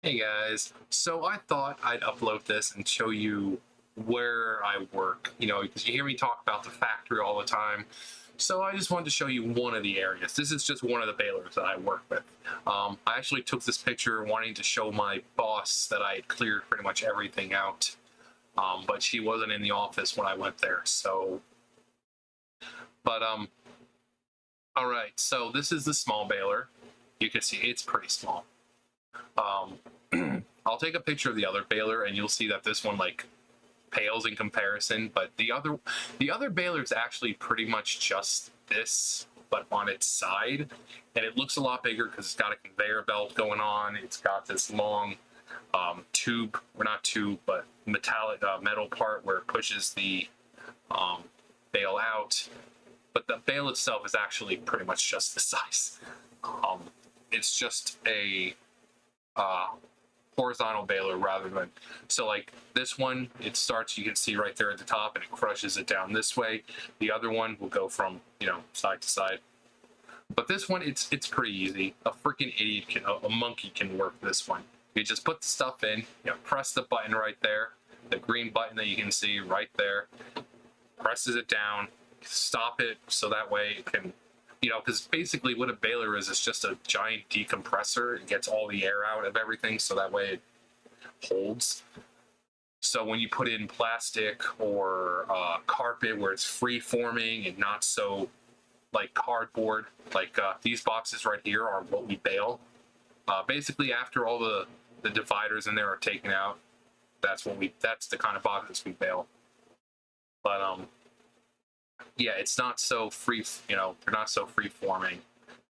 Hey guys, so I thought I'd upload this and show you where I work, because you hear me talk about the factory all the time. So I just wanted to show you one of the areas. This is just one of the balers that I work with. I actually took this picture wanting to show my boss that I had cleared pretty much everything out, but she wasn't in the office when I went there. But all right, so this is the small baler. You can see it's pretty small. I'll take a picture of the other baler and you'll see that this one like pales in comparison, but the other baler is actually pretty much just this but on its side, and it looks a lot bigger because it's got a conveyor belt going on. It's got this long tube, or not tube, but metallic metal part where it pushes the bale out, but the bale itself is actually pretty much just the size. It's just a horizontal baler rather than, so like this one, it starts, you can see right there at the top, and it crushes it down this way. The other one will go from side to side, but this one, it's pretty easy. A freaking idiot can, a monkey can work this one. You just put the stuff in, press the button right there, the green button that you can see right there, presses it down, stop it, so that way it can, because basically what a baler is, it's just a giant decompressor. It gets all the air out of everything, so that way it holds. So when you put in plastic or carpet where it's free forming and not so like cardboard, like these boxes right here are what we bale. Basically, after all the dividers in there are taken out, that's the kind of boxes we bale. But yeah, it's not so free, they're not so free forming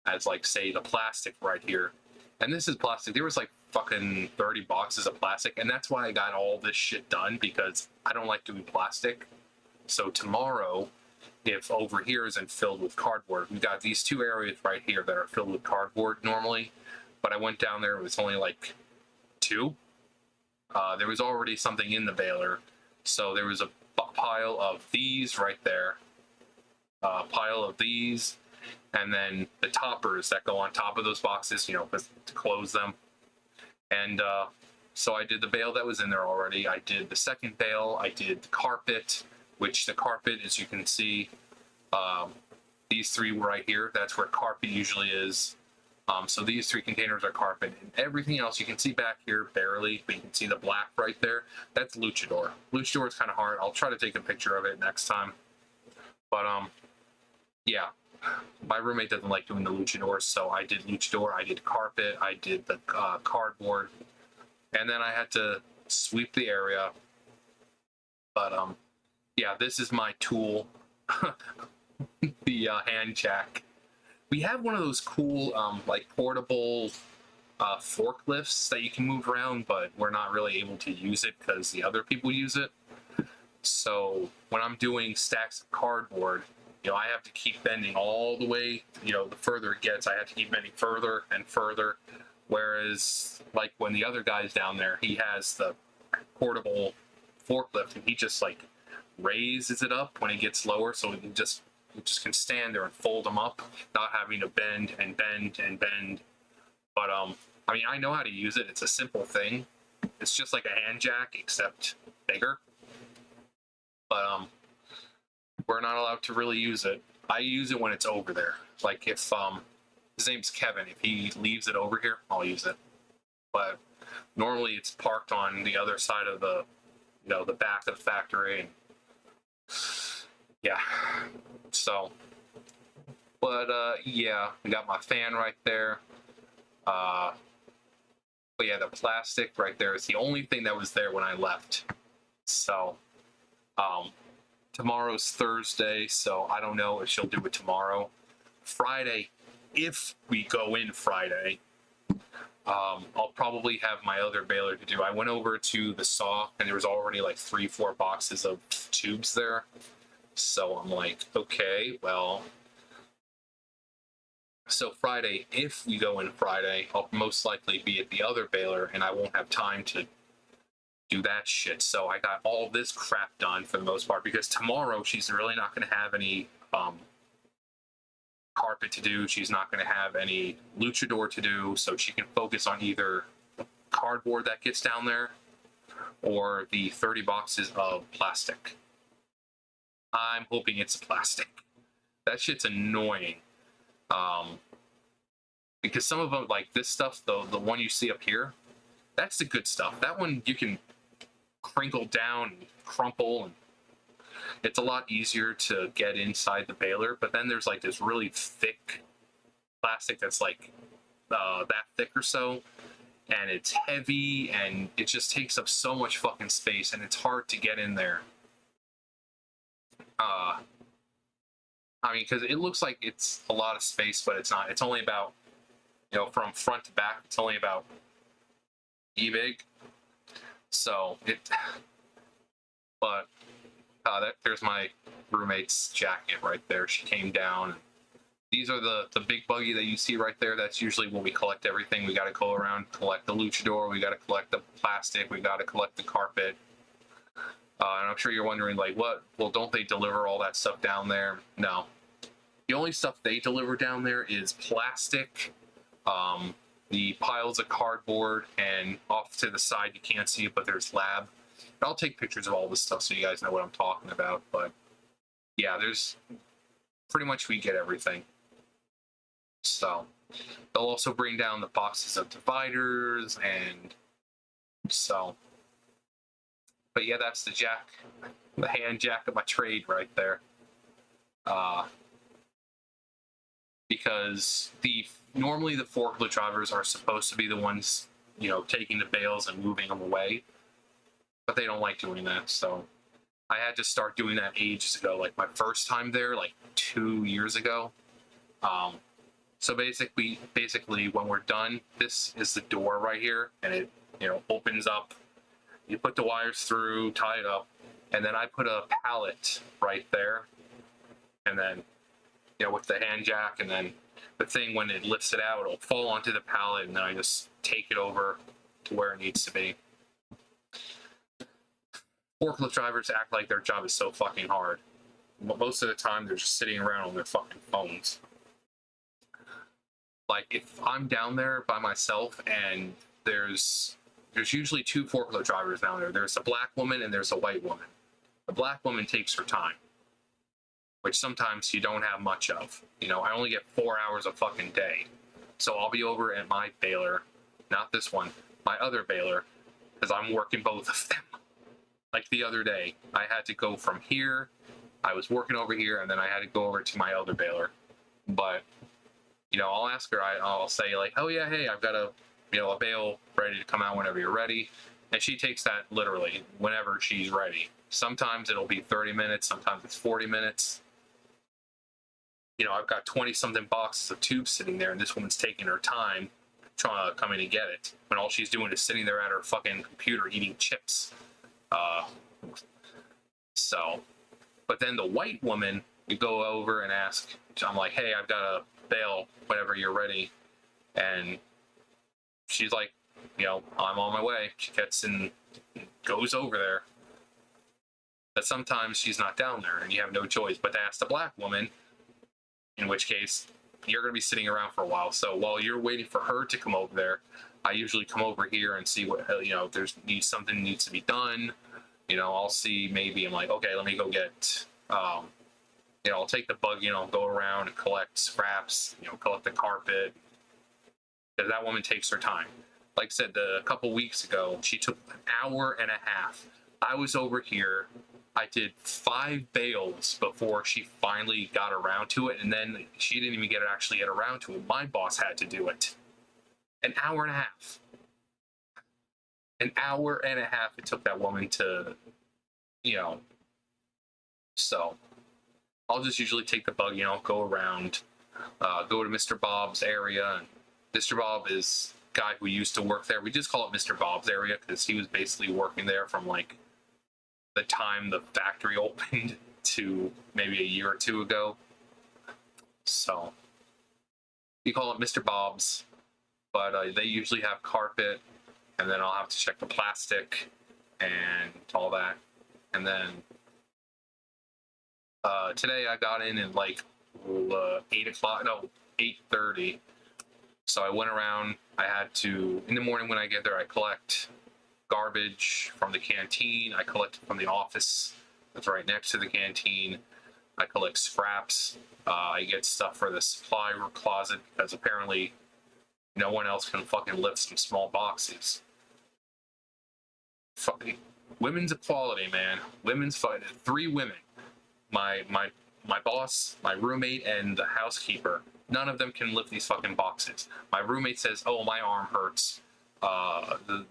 as like say the plastic right here. And this is plastic. There was like fucking 30 boxes of plastic, and that's why I got all this shit done, because I don't like doing plastic. So tomorrow, if over here isn't filled with cardboard, we've got these two areas right here that are filled with cardboard normally, but I went down there, it was only like two. There was already something in the baler, so there was a pile of these right there, pile of these, and then the toppers that go on top of those boxes, to close them. And so I did the bale that was in there already. I did the second bale. I did the carpet, which the carpet, as you can see, these three were right here. That's where carpet usually is. So these three containers are carpet, and everything else you can see back here barely, but you can see the black right there. That's luchador. Luchador is kind of hard. I'll try to take a picture of it next time. But yeah, my roommate doesn't like doing the luchador, so I did luchador, I did carpet, I did the cardboard, and then I had to sweep the area. But yeah, this is my tool, the hand jack. We have one of those cool like portable forklifts that you can move around, but we're not really able to use it because the other people use it. So when I'm doing stacks of cardboard, I have to keep bending all the way, the further it gets, I have to keep bending further and further. Whereas, like, when the other guy's down there, he has the portable forklift, and he just, like, raises it up when it gets lower, so it just can stand there and fold them up, not having to bend and bend and bend. But, I mean, I know how to use it. It's a simple thing. It's just like a hand jack, except bigger. But, we're not allowed to really use it. I use it when it's over there. Like if his name's Kevin, if he leaves it over here, I'll use it. But normally it's parked on the other side of the the back of the factory, and yeah. So but yeah, I got my fan right there. But yeah, the plastic right there is the only thing that was there when I left. So tomorrow's Thursday, so I don't know if she'll do it tomorrow. Friday, if we go in Friday, I'll probably have my other baler to do. I went over to the saw, and there was already like 3-4 boxes of tubes there. So I'm like, okay, well. So Friday, if we go in Friday, I'll most likely be at the other baler, and I won't have time to do that shit. So I got all this crap done for the most part, because tomorrow she's really not going to have any carpet to do. She's not going to have any luchador to do, so she can focus on either cardboard that gets down there, or the 30 boxes of plastic. I'm hoping it's plastic. That shit's annoying. Because some of them, like this stuff, the one you see up here, that's the good stuff. That one you can crinkle down and crumple, and it's a lot easier to get inside the baler. But then there's like this really thick plastic that's like that thick or so, and it's heavy, and it just takes up so much fucking space, and it's hard to get in there. I mean, because it looks like it's a lot of space, but it's not. It's only about, you know, from front to back, it's only about big. So but there's my roommate's jacket right there. She came down. These are the big buggy that you see right there. That's usually when we collect everything. We got to go around, collect the luchador. We got to collect the plastic. We got to collect the carpet. And I'm sure you're wondering, like, what? Well, don't they deliver all that stuff down there? No. The only stuff they deliver down there is plastic, the piles of cardboard, and off to the side, you can't see it, but there's lab. I'll take pictures of all this stuff so you guys know what I'm talking about. But yeah, there's pretty much, we get everything. So they'll also bring down the boxes of dividers, and so. But yeah, that's the jack, the hand jack of my trade right there. Because normally the forklift drivers are supposed to be the ones, you know, taking the bales and moving them away, but they don't like doing that. So I had to start doing that ages ago, like my first time there, like 2 years ago. So basically when we're done, this is the door right here, and it, you know, opens up. You put the wires through, tie it up, and then I put a pallet right there, and then, you know, with the hand jack, and then the thing, when it lifts it out, it'll fall onto the pallet, and then I just take it over to where it needs to be. Forklift drivers act like their job is so fucking hard, but most of the time they're just sitting around on their fucking phones. Like, if I'm down there by myself, and there's usually 2 forklift drivers down there. There's a black woman and there's a white woman. The black woman takes her time, which sometimes you don't have much of. You know, I only get 4 hours a fucking day. So I'll be over at my baler, not this one, my other baler, because I'm working both of them. Like the other day, I had to go from here, I was working over here, and then I had to go over to my other baler. But, you know, I'll ask her, I'll say like, oh yeah, hey, I've got a bale ready to come out whenever you're ready. And she takes that literally whenever she's ready. Sometimes it'll be 30 minutes, sometimes it's 40 minutes. You know, I've got 20 something boxes of tubes sitting there, and this woman's taking her time trying to come in and get it, when all she's doing is sitting there at her fucking computer eating chips. So, but then the white woman, you go over and ask, I'm like, hey, I've got a bale whenever you're ready. And she's like, you know, I'm on my way. She gets and goes over there. But sometimes she's not down there, and you have no choice but to ask the black woman, in which case you're going to be sitting around for a while. So while you're waiting for her to come over there, I usually come over here and see what, you know, if there's something needs to be done. You know, I'll see, maybe I'm like, okay, let me go get, you know, I'll take the bug, you know, go around and collect scraps, you know, collect the carpet. Because that woman takes her time. Like I said, a couple weeks ago, she took an hour and a half. I was over here. I did 5 bales before she finally got around to it, and then she didn't even actually get around to it. My boss had to do it. An hour and a half. An hour and a half it took that woman to, you know. So I'll just usually take the bug, you know, go around, go to Mr. Bob's area. And Mr. Bob is a guy who used to work there. We just call it Mr. Bob's area because he was basically working there from like the time the factory opened to maybe a year or 2 ago. So we call it Mr. Bob's, but they usually have carpet, and then I'll have to check the plastic and all that. And then today I got in at like 8 o'clock, no, 8:30. So I went around. I had to, in the morning when I get there, I collect garbage from the canteen. I collect it from the office that's right next to the canteen. I collect scraps. I get stuff for the supply closet because apparently no one else can fucking lift some small boxes. Fucking women's equality, man. Women's fighting. 3 women. My boss, my roommate, and the housekeeper. None of them can lift these fucking boxes. My roommate says, "Oh, my arm hurts." The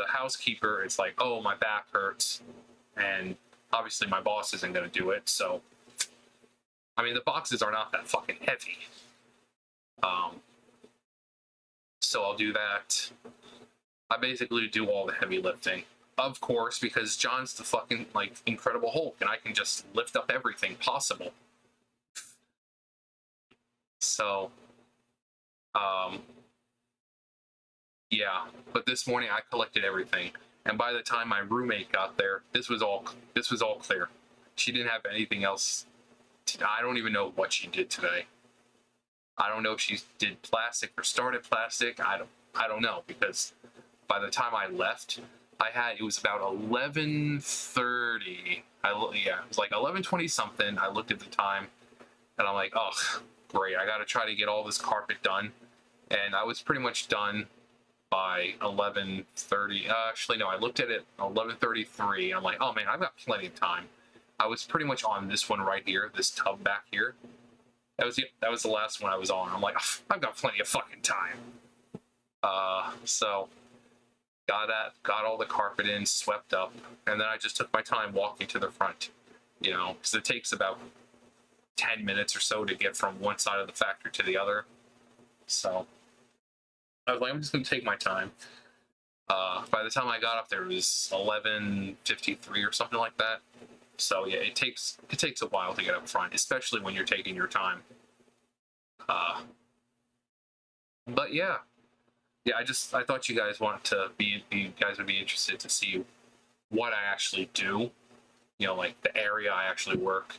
housekeeper is like, "Oh, my back hurts," and obviously my boss isn't gonna do it. So, I mean, the boxes are not that fucking heavy. So I'll do that. I basically do all the heavy lifting, of course, because John's the fucking like Incredible Hulk, and I can just lift up everything possible. So, yeah. But this morning I collected everything, and by the time my roommate got there, this was all clear. She didn't have anything else. I don't even know what she did today. I don't know if she did plastic or started plastic. I don't know, because by the time I left, it was about 11:30. It was like 11:20 something. I looked at the time, and I'm like, oh, great. I got to try to get all this carpet done, and I was pretty much done by 11:30. Actually, no, I looked at it 11:33. I'm like, oh man, I've got plenty of time. I was pretty much on this one right here, this tub back here. That was the last one I was on. I'm like, oh, I've got plenty of fucking time. So got all the carpet in, swept up, and then I just took my time walking to the front, because it takes about 10 minutes or so to get from one side of the factory to the other. So I was like, I'm just gonna take my time. By the time I got up there, it was 11:53 or something like that. So yeah, it takes a while to get up front, especially when you're taking your time. But yeah, I thought you guys would be interested to see what I actually do. Like the area I actually work.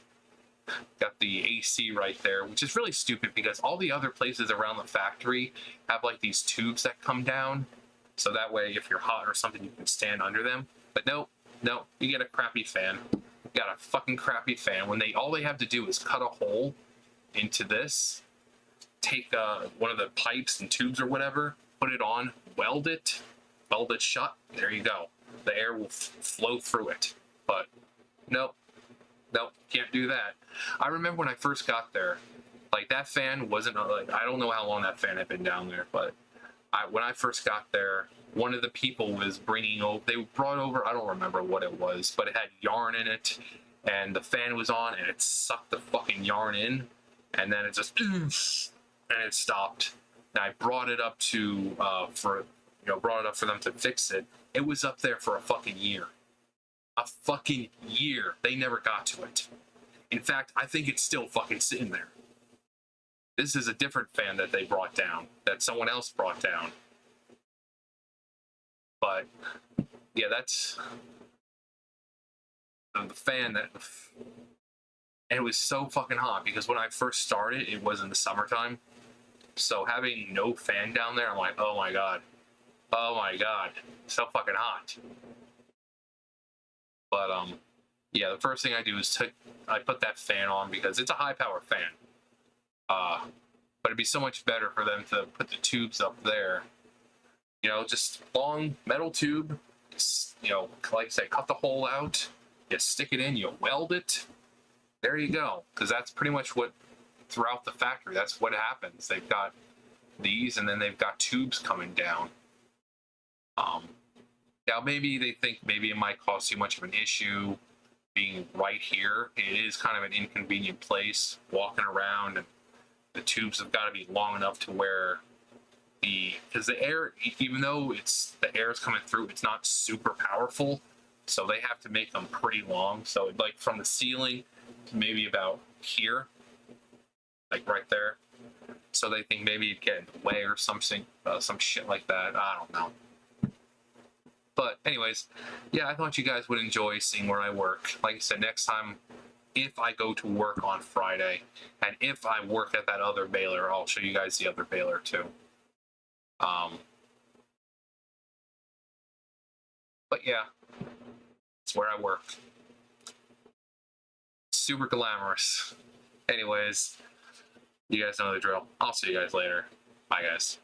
Got the AC right there, which is really stupid because all the other places around the factory have like these tubes that come down, so that way if you're hot or something, you can stand under them. But no, you get a crappy fan. You got a fucking crappy fan. All they have to do is cut a hole into this, take one of the pipes and tubes or whatever, put it on, weld it shut. There you go. The air will flow through it. But nope, can't do that. I remember when I first got there, like that fan wasn't like, I don't know how long that fan had been down there, but when I first got there, one of the people was they brought over, I don't remember what it was, but it had yarn in it, and the fan was on, and it sucked the fucking yarn in, and then it just, and it stopped. And I brought it up for them to fix it. It was up there for a fucking year. A fucking year. They never got to it. In fact, I think it's still fucking sitting there. This is a different fan that they brought down, that someone else brought down. But yeah, that's the fan and it was so fucking hot because when I first started, it was in the summertime. So having no fan down there, I'm like, oh my god, so fucking hot. But yeah, the first thing I do is I put that fan on because it's a high power fan. But it'd be so much better for them to put the tubes up there. Just long metal tube. Just, like I say, cut the hole out. You stick it in. You weld it. There you go. Because that's pretty much what throughout the factory. That's what happens. They've got these, and then they've got tubes coming down. Now maybe they think maybe it might cause too much of an issue being right here. It is kind of an inconvenient place walking around, and the tubes have got to be long enough to where because the air, even though the air is coming through, it's not super powerful, so they have to make them pretty long. So like from the ceiling to maybe about here, like right there. So they think maybe it'd get in the way or something, some shit like that. I don't know. But anyways, yeah, I thought you guys would enjoy seeing where I work. Like I said, next time, if I go to work on Friday, and if I work at that other baler, I'll show you guys the other baler too. But yeah, it's where I work. Super glamorous. Anyways, you guys know the drill. I'll see you guys later. Bye, guys.